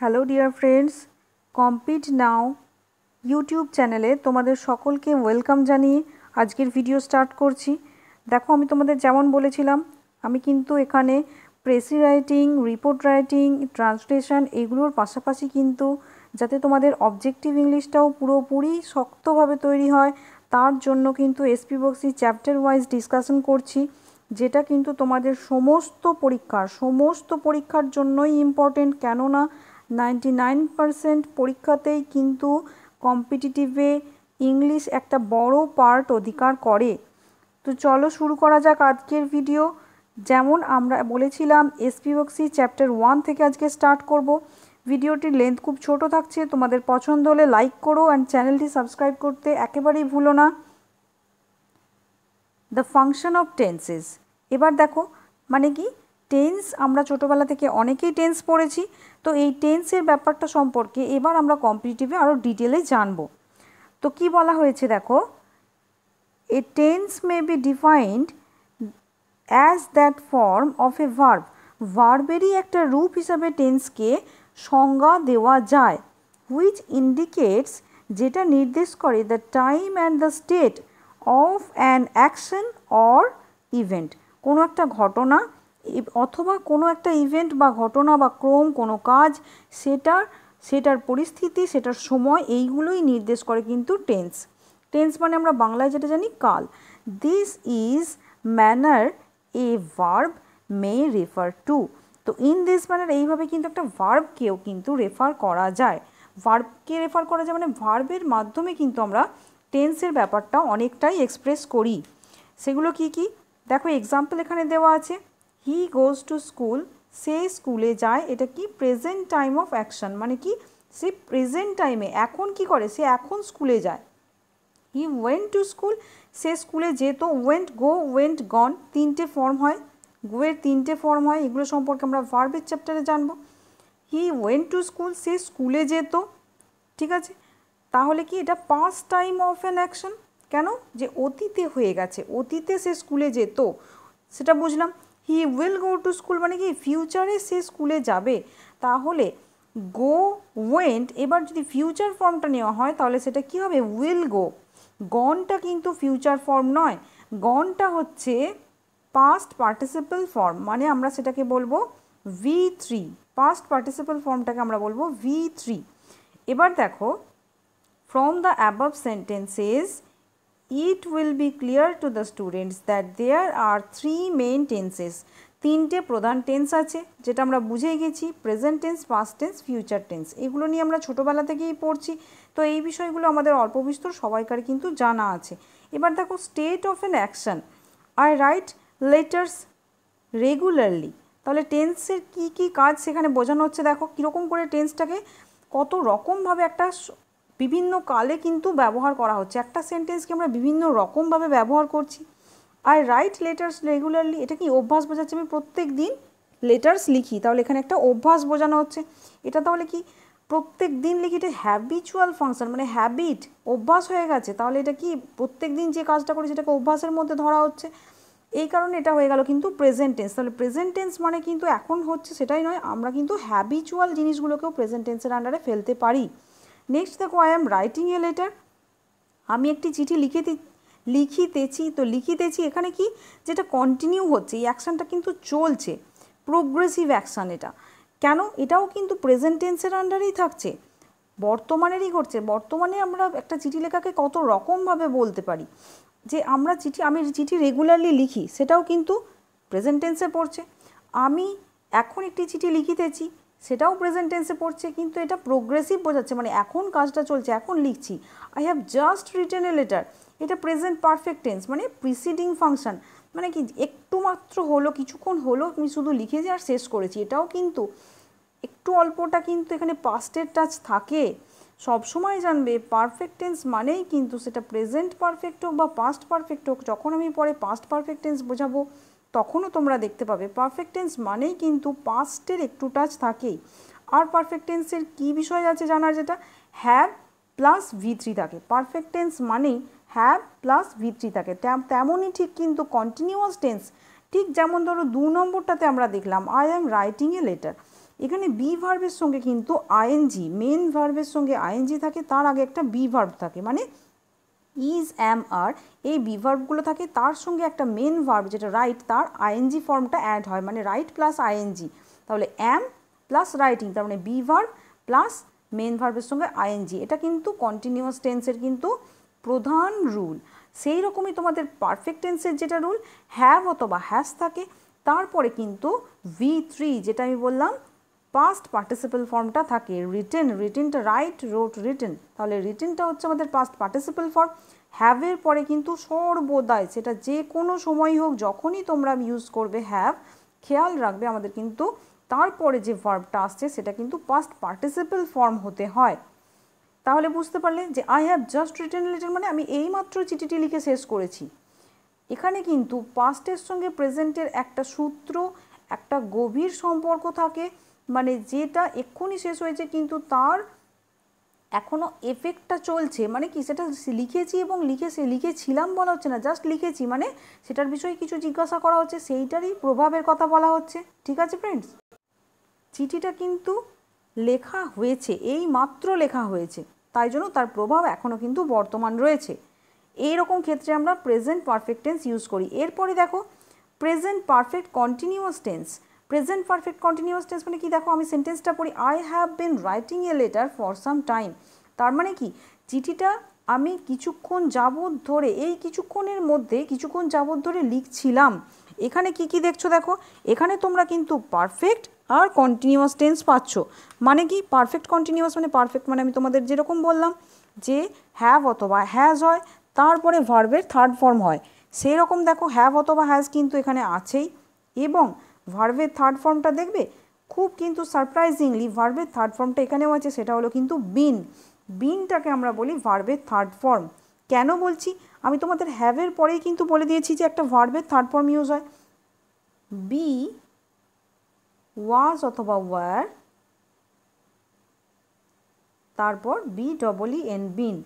Hello dear friends, compete নাও YouTube চ্যানেলে তোমাদের সকলকে ওয়েলকাম জানিয়ে আজকের ভিডিও স্টার্ট করছি। দেখো, আমি তোমাদের যেমন বলেছিলাম, আমি কিন্তু এখানে precis writing, report writing, translation এগুলোর পাশাপাশি কিন্তু যাতে তোমাদের অবজেক্টিভ ইংলিশটাও পুরোপুরি শক্তভাবে তৈরি হয় তার জন্য কিন্তু SP Bakshi chapter wise discussion করছি, যেটা কিন্তু তোমাদের সমস্ত পরীক্ষার জন্যই ইম্পর্টেন্ট। কেননা 99% পরীক্ষাতেই কিন্তু কম্পিটিটিভে ইংলিশ একটা বড় পার্ট অধিকার করে। তো চলো শুরু করা যাক আজকের ভিডিও। যেমন আমরা বলেছিলাম, এসপি বক্সি চ্যাপ্টার 1 থেকে আজকে স্টার্ট করব। ভিডিওটির লেন্থ খুব ছোট থাকছে, তোমাদের পছন্দ হলে লাইক করো অ্যান্ড চ্যানেলটি সাবস্ক্রাইব করতে একেবারেই ভুলো না। The function of tenses. এবার দেখো, মানে কি টেন্স, আমরা ছোটোবেলা থেকে অনেকেই টেন্স পড়েছি, তো এই টেন্সের ব্যাপারটা সম্পর্কে এবার আমরা কম্পিটিটিভে আরও ডিটেলে জানবো। তো কি বলা হয়েছে দেখো, a tense may be defined as that form of a verb. ভার্বেরই একটা রূপ হিসাবে টেন্সকে সংজ্ঞা দেওয়া যায়, হুইচ ইন্ডিকেটস, যেটা নির্দেশ করে the time and the state of an action or event. কোনো একটা ঘটনা অথবা কোনো একটা ইভেন্ট বা ঘটনা বা ক্রম, কোনো কাজ, সেটার পরিস্থিতি, সেটার সময়, এইগুলোই নির্দেশ করে কিন্তু টেন্স। টেন্স মানে আমরা বাংলায় যেটা জানি কাল। This is manner A verb May refer to. তো ইন দিস ম্যানার, এইভাবে কিন্তু একটা ভার্বকেও কিন্তু রেফার করা যায়। ভার্বকে রেফার করা যায় মানে ভার্বের মাধ্যমে কিন্তু আমরা টেন্সের ব্যাপারটা অনেকটাই এক্সপ্রেস করি। সেগুলো কি কি দেখো, এক্সাম্পল এখানে দেওয়া আছে। হি গোজ টু স্কুল, সে স্কুলে যায়। এটা কি প্রেজেন্ট টাইম অফ অ্যাকশন, মানে কি সে প্রেজেন্ট টাইমে এখন কি করে, সে এখন স্কুলে যায়। হি ওয়েন্ট টু স্কুল, সে স্কুলে যেত। ওয়েন্ট, গো, ওয়েন্ট, গন, তিনটে ফর্ম হয়, গোয়ের তিনটে ফর্ম হয়। এগুলো সম্পর্কে আমরা ভার্বের চ্যাপ্টারে জানবো। হি ওয়েন্ট টু স্কুল, সে স্কুলে যেত। ঠিক আছে, তাহলে কি এটা past time of an action. কেন, যে অতীতে হয়ে গেছে, অতীতে সে স্কুলে যেত, সেটা বুঝলাম। He will go to school মানে কি ফিউচারে সে স্কুলে যাবে। তাহলে গো, ওয়েন্ট, এবার যদি ফিউচার ফর্মটা নেওয়া হয় তাহলে সেটা কি হবে, উইল গো। গনটা কিন্তু ফিউচার ফর্ম নয়, গনটা হচ্ছে পাস্ট পার্টিসিপল ফর্ম, মানে আমরা সেটাকে বলবো V3। পাস্ট পার্টিসিপল ফর্মটাকে আমরা বলবো V3। এবার দেখো, from the above sentences it will be clear to the students that there are three main tenses। তিনটে প্রধান টেন্স আছে, যেটা আমরা বুঝেই গেছি, present tense, past tense, future tense. এগুলো নিয়ে আমরা ছোটোবেলা থেকেই পড়ছি, তো এই বিষয়গুলো আমাদের অল্প বিস্তর সবাইকার কিন্তু জানা আছে। এবার দেখো, state of an action, I right letters regularly. তাহলে টেন্সের কী কী কাজ সেখানে বোঝানো হচ্ছে। দেখো কীরকম করে টেন্সটাকে কত রকমভাবে একটা বিভিন্ন কালে কিন্তু ব্যবহার করা হচ্ছে। একটা সেন্টেন্সকে আমরা বিভিন্ন রকমভাবে ব্যবহার করছি। আই রাইট লেটার্স রেগুলারলি, এটা কি অভ্যাস বোঝাচ্ছে, আমি প্রত্যেক দিন লেটার্স লিখি, তাহলে এখানে একটা অভ্যাস বোঝানো হচ্ছে। এটা তাহলে কি প্রত্যেক দিন লিখি, এটা হ্যাবিচুয়াল ফাংশন, মানে হ্যাবিট, অভ্যাস হয়ে গেছে। তাহলে এটা কি প্রত্যেক দিন যে কাজটা করি সেটাকে অভ্যাসের মধ্যে ধরা হচ্ছে, এই কারণে এটা হয়ে গেল কিন্তু প্রেজেন্ট টেন্স। তাহলে প্রেজেন্ট টেন্স মানে কিন্তু এখন হচ্ছে সেটাই নয়, আমরা কিন্তু হ্যাবিচুয়াল জিনিসগুলোকেও প্রেজেন্ট টেন্সের আন্ডারে ফেলতে পারি। নেক্সট দেখো, I am writing a letter, আমি একটি চিঠি লিখিতেছি। তো লিখিতেছি এখানে কি, যেটা কন্টিনিউ হচ্ছে, এই অ্যাকশানটা কিন্তু চলছে, প্রোগ্রেসিভ অ্যাকশান এটা। কেন, এটাও কিন্তু প্রেজেন্ট টেন্সের আন্ডারেই থাকছে, বর্তমানেরই ঘটছে। বর্তমানে আমরা একটা চিঠি লেখাকে কত রকমভাবে বলতে পারি, যে আমি চিঠি রেগুলারলি লিখি, সেটাও কিন্তু প্রেজেন্ট টেন্সে পড়ছে। আমি এখন একটি চিঠি লিখিতেছি, সেটাও প্রেজেন্ট টেন্সে পড়ছে, কিন্তু এটা প্রোগ্রেসিভ বোঝাচ্ছে, মানে এখন কাজটা চলছে, এখন লিখছি। I have just written a letter, এটা প্রেজেন্ট পারফেক্ট টেন্স, মানে প্রিসিডিং ফাংশন, মানে কি একটু মাত্র হলো, কিছুক্ষণ হলো, আমি শুধু লিখেছি আর শেষ করেছি। এটাও কিন্তু একটু অল্পটা কিন্তু এখানে পাস্টের টাচ থাকে। সবসময় জানবে পারফেক্ট টেন্স মানেই কিন্তু সেটা প্রেজেন্ট পারফেক্ট হোক বা পাস্ট পারফেক্ট হোক, যখন আমি পরে পাস্ট পারফেক্ট টেন্স বোঝাবো তখনও তোমরা দেখতে পাবে পারফেক্ট টেন্স মানেই কিন্তু পাস্টের একটু টাচ থাকেই। আর পারফেক্ট টেন্সের কী বিষয় আছে জানার, যেটা হ্যাভ প্লাস V3 থাকে। পারফেক্ট টেন্স মানেই হ্যাভ প্লাস V3 থাকে। তেমনই ঠিক কিন্তু কন্টিনিউয়াস টেন্স, ঠিক যেমন ধরো 2 নম্বরটাতে আমরা দেখলাম I am writing a letter, এখানে বি ভার্বের সঙ্গে কিন্তু আইএনজি, মেন ভার্বের সঙ্গে আইএনজি থাকে, তার আগে একটা বি ভার্ব থাকে, মানে ইজ, অ্যাম, আর এই বি ভার্বগুলো থাকে, তার সঙ্গে একটা মেন ভার্ব যেটা রাইট, তার আইএনজি ফর্মটা অ্যাড হয়, মানে রাইট প্লাস আইএনজি। তাহলে অ্যাম প্লাস রাইটিং, তার মানে বি ভার্ব প্লাস মেন ভার্বের সঙ্গে আইএনজি। এটা কিন্তু কন্টিনিউয়াস টেন্সের কিন্তু প্রধান রুল। সেই রকমই তোমাদের পারফেক্ট টেন্সের যেটা রুল, হ্যাভ অথবা হ্যাজ থাকে, তারপরে কিন্তু V3 যেটা আমি বললাম পাস্ট পার্টিসিপল ফর্মটা থাকে। রিটেন, রিটেনটা রাইট, রোট, রিটেন, তাহলে রিটেনটা হচ্ছে আমাদের পাস্ট পার্টিসিপল ফর্ম। হ্যাভের পরে কিন্তু সর্বদাই, সেটা যে কোনো সময় হোক, যখনই তোমরা ইউজ করবে হ্যাভ, খেয়াল রাখবে আমাদের কিন্তু তারপরে যে ভার্বটা আসছে সেটা কিন্তু পাস্ট পার্টিসিপল ফর্ম হতে হয়। তাহলে বুঝতে পারলে যে I have just written letter মানে আমি এইমাত্র চিঠিটি লিখে শেষ করেছি। এখানে কিন্তু পাস্টের সঙ্গে প্রেজেন্টের একটা সূত্র, একটা গভীর সম্পর্ক থাকে, মানে যেটা এক্ষুনি শেষ হয়েছে কিন্তু তার এখনও এফেক্টটা চলছে, মানে কি সেটা লিখেছি এবং লিখেছিলাম বলা হচ্ছে না, জাস্ট লিখেছি, মানে সেটার বিষয়ে কিছু জিজ্ঞাসা করা হচ্ছে, সেইটারই প্রভাবের কথা বলা হচ্ছে। ঠিক আছে ফ্রেন্ডস, চিঠিটা কিন্তু লেখা হয়েছে, এই মাত্র লেখা হয়েছে, তাই জন্য তার প্রভাব এখনও কিন্তু বর্তমান রয়েছে। এইরকম ক্ষেত্রে আমরা প্রেজেন্ট পারফেক্ট টেন্স ইউজ করি। এরপরে দেখো present perfect continuous tense. Present perfect continuous tense মানে কি, দেখো আমি সেন্টেন্সটা পড়ি, I have been writing a letter for some time. তার মানে কি, চিঠিটা আমি কিছুক্ষণ যাবৎ ধরে, এই কিছুক্ষণের মধ্যে কিছুক্ষণ যাবৎ ধরে লিখছিলাম। এখানে কি কি দেখছো, দেখো এখানে তোমরা কিন্তু পারফেক্ট আর কন্টিনিউয়াস টেন্স পাচ্ছ। মানে কি পারফেক্ট কন্টিনিউয়াস মানে, পারফেক্ট মানে আমি তোমাদের যেরকম বললাম যে হ্যাভ অথবা হ্যাজ হয়, তারপরে ভার্বের থার্ড ফর্ম হয়, সেই রকম দেখো হ্যাভ অথবা হ্যাজ কিন্তু এখানে আছেই, এবং ভার্বের থার্ড ফর্মটা দেখবে খুব কিন্তু সারপ্রাইজিংলি ভার্বের থার্ড ফর্মটা এখানেও আছে, সেটা হলো কিন্তু বিন। বিনটাকে আমরা বলি ভার্বের থার্ড ফর্ম। কেন বলছি, আমি তোমাদের হ্যাভের পরেই কিন্তু বলে দিয়েছি যে একটা ভার্বের থার্ড ফর্ম ইউজ হয়, বি, ওয়াজ অথবা ওয়ার, তারপর BEEN, বিন।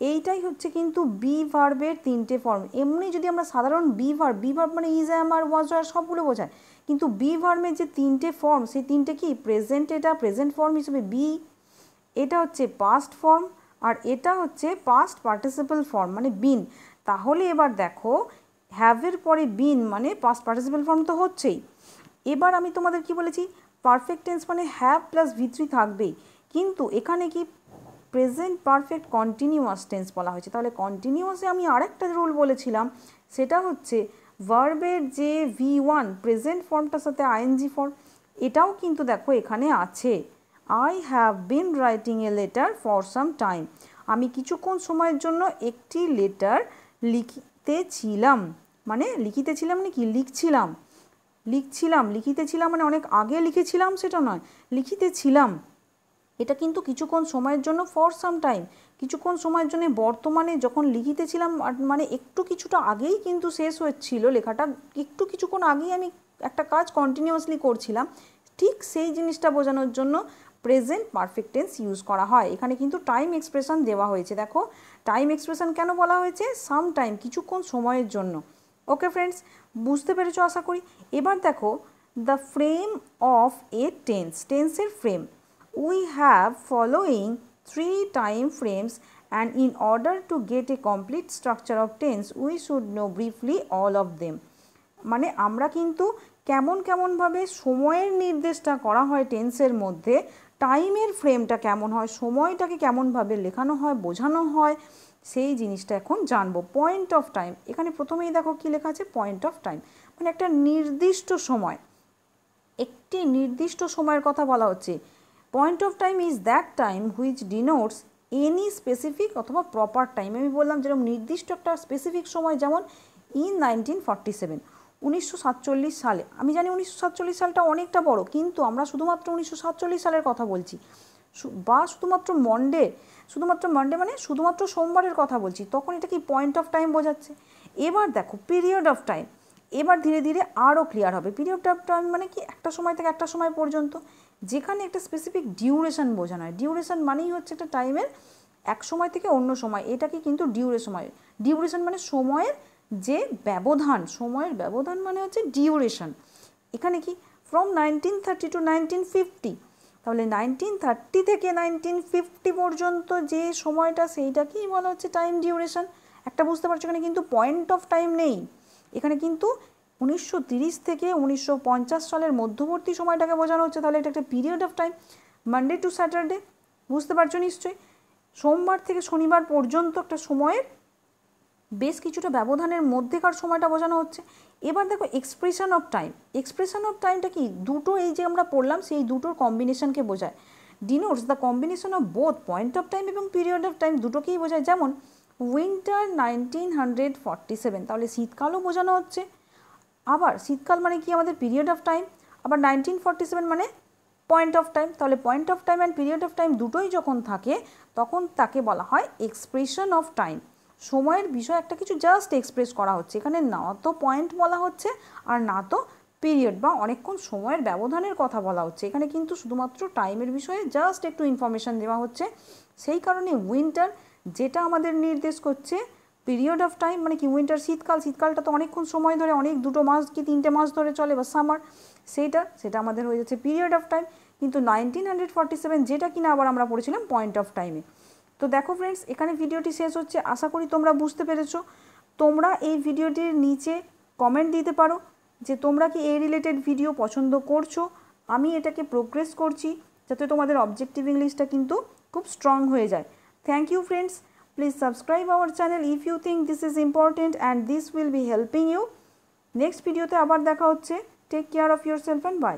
এইটাই হচ্ছে কিন্তু বি ভার্বের তিনটে ফর্ম। এমনি যদি আমরা সাধারণ বি ভার্ব মানে ইজ, অ্যাম, আর, ওয়াজ, আর সবগুলো বোঝায়, কিন্তু বি ভার্বের যে তিনটে ফর্ম, সেই তিনটে কি প্রেজেন্ট, এটা প্রেজেন্ট ফর্ম হিসেবে বি, এটা হচ্ছে পাস্ট ফর্ম, আর এটা হচ্ছে পাস্ট পার্টিসিপল ফর্ম মানে বিন। তাহলে এবার দেখো হ্যাভের পরে বিন মানে পাস্ট পার্টিসিপল ফর্ম তো হচ্ছেই। এবার আমি তোমাদের কি বলেছি, পারফেক্ট টেন্স মানে হ্যাভ প্লাস V3 থাকবেই, কিন্তু এখানে কি প্রেজেন্ট পারফেক্ট কন্টিনিউয়াস টেন্স বলা হয়েছে। তাহলে কন্টিনিউয়াসে আমি আরেকটা রুল বলেছিলাম, সেটা হচ্ছে ভার্বের যে V1 প্রেজেন্ট ফর্মটার সাথে আইএনজি ফর্ম, এটাও কিন্তু দেখো এখানে আছে। I have been writing a letter for some time, আমি কিছুক্ষণ সময়ের জন্য একটি লেটার লিখিতেছিলাম, মানে লিখিতেছিলাম মানে কি লিখছিলাম, লিখিতেছিলাম মানে অনেক আগে লিখেছিলাম সেটা নয়, লিখিতেছিলাম। এটা কিন্তু কিছুক্ষণ সময়ের জন্য, ফর সাম টাইম কিছুক্ষণ সময়ের জন্য, বর্তমানে যখন লিখিতেছিলাম মানে একটু কিছুটা আগেই কিন্তু শেষ হচ্ছিল লেখাটা, একটু কিছুক্ষণ আগেই আমি একটা কাজ কন্টিনিউয়াসলি করছিলাম, ঠিক সেই জিনিসটা বোঝানোর জন্য প্রেজেন্ট পারফেক্ট টেন্স ইউজ করা হয়। এখানে কিন্তু টাইম এক্সপ্রেশন দেওয়া হয়েছে, দেখো টাইম এক্সপ্রেশন কেন বলা হয়েছে, সাম টাইম কিছুক্ষণ সময়ের জন্য। ওকে ফ্রেন্ডস, বুঝতে পেরেছো আশা করি। এবার দেখো the frame of A tense, টেন্সের frame. We have following 3 time frames, and in order to get a complete structure of tense we should know briefly all of them. মানে আমরা কিন্তু কেমন কেমনভাবে সময়ের নির্দেশটা করা হয় টেন্সের মধ্যে, টাইমের ফ্রেমটা কেমন হয়, সময়টাকে কেমনভাবে লেখানো হয়, বোঝানো হয়, সেই জিনিসটা এখন জানবো। পয়েন্ট অফ টাইম, এখানে প্রথমেই দেখো কি লেখা আছে, পয়েন্ট অফ টাইম মানে একটা নির্দিষ্ট সময়, একটি নির্দিষ্ট সময়ের কথা বলা হচ্ছে। Point of time is that time which denotes any specific অথবা প্রপার টাইম। আমি বললাম যেরকম নির্দিষ্ট একটা স্পেসিফিক সময়, যেমন ইন 1947 1947 সালে। আমি জানি 1947 সালটা অনেকটা বড়, কিন্তু আমরা শুধুমাত্র 1947 সালের কথা বলছি, বা শুধুমাত্র মন্ডে মানে শুধুমাত্র সোমবারের কথা বলছি, তখন এটা কি পয়েন্ট অফ টাইম বোঝাচ্ছে। এবার দেখো পিরিয়ড অফ টাইম, এবার ধীরে ধীরে আরও ক্লিয়ার হবে। পিরিয়ড অফ টাইম মানে কি একটা সময় থেকে একটা সময় পর্যন্ত, যেখানে একটা স্পেসিফিক ডিউরেশন বোঝানো হয়। ডিউরেশন মানেই হচ্ছে একটা টাইমের এক সময় থেকে অন্য সময়, এটাকে কিন্তু ডিউরেশন মানে সময়ের যে ব্যবধান, সময়ের ব্যবধান মানে হচ্ছে ডিউরেশন। এখানে কি ফ্রম 1930 টু 1950। তাহলে 1930 থেকে 1950 পর্যন্ত যে সময়টা সেইটাকেই বলা হচ্ছে টাইম ডিউরেশন। একটা বুঝতে পারছো এখানে কিন্তু পয়েন্ট অফ টাইম নেই, এখানে কিন্তু 1930 থেকে 1950 সালের মধ্যবর্তী সময়টাকে বোঝানো হচ্ছে। তাহলে এটা একটা period of time. Monday to Saturday, বুঝতে পারছো নিশ্চয়ই, সোমবার থেকে শনিবার পর্যন্ত একটা সময়ের বেশ কিছুটা ব্যবধানের মধ্যেকার সময়টা বোঝানো হচ্ছে। এবার দেখো expression of time. Expression of টাইমটা কি, দুটো এই যে আমরা পড়লাম সেই দুটোর কম্বিনেশনকে বোঝায়। Denotes the combination of both point of time এবং পিরিয়ড অফ টাইম, দুটোকেই বোঝায়। যেমন উইন্টার 1947, তাহলে শীতকালও বোঝানো হচ্ছে। আবার শীতকাল মানে কি আমাদের পিরিয়ড অফ টাইম, আবার 1947 মানে পয়েন্ট অফ টাইম। তাহলে point of time and period of time দুটোই যখন থাকে তখন তাকে বলা হয় এক্সপ্রেশন অফ টাইম। সময়ের বিষয় একটা কিছু জাস্ট এক্সপ্রেস করা হচ্ছে, এখানে না তো পয়েন্ট বলা হচ্ছে আর না তো পিরিয়ড বা অনেকক্ষণ সময়ের ব্যবধানের কথা বলা হচ্ছে। এখানে কিন্তু শুধুমাত্র টাইমের বিষয়ে জাস্ট একটু ইনফরমেশান দেওয়া হচ্ছে। সেই কারণে উইন্টার যেটা আমাদের নির্দেশ করছে পিরিয়ড অফ টাইম, মানে কি উইন্টার শীতকাল, শীতকালটা তো অনেকক্ষণ সময় ধরে, অনেক 2 মাস কি 3টে মাস ধরে চলে, বা সামার সেটা আমাদের হয়ে যাচ্ছে পিরিয়ড অফ টাইম। কিন্তু 1947 যেটা কিনা আবার আমরা পড়েছিলাম পয়েন্ট অফ টাইমে। তো দেখো ফ্রেন্ডস, এখানে ভিডিওটি শেষ হচ্ছে, আশা করি তোমরা বুঝতে পেরেছো। তোমরা এই ভিডিওটির নিচে কমেন্ট দিতে পারো যে তোমরা কি এই রিলেটেড ভিডিও পছন্দ করছো। আমি এটাকে প্রোগ্রেস করছি যাতে তোমাদের অবজেক্টিভ ইংলিশটা কিন্তু খুব স্ট্রং হয়ে যায়। Thank you friends, please subscribe our channel if you think this is important and this will be helping you. Next ভিডিওতে আবার দেখা হচ্ছে। Take care of yourself and by.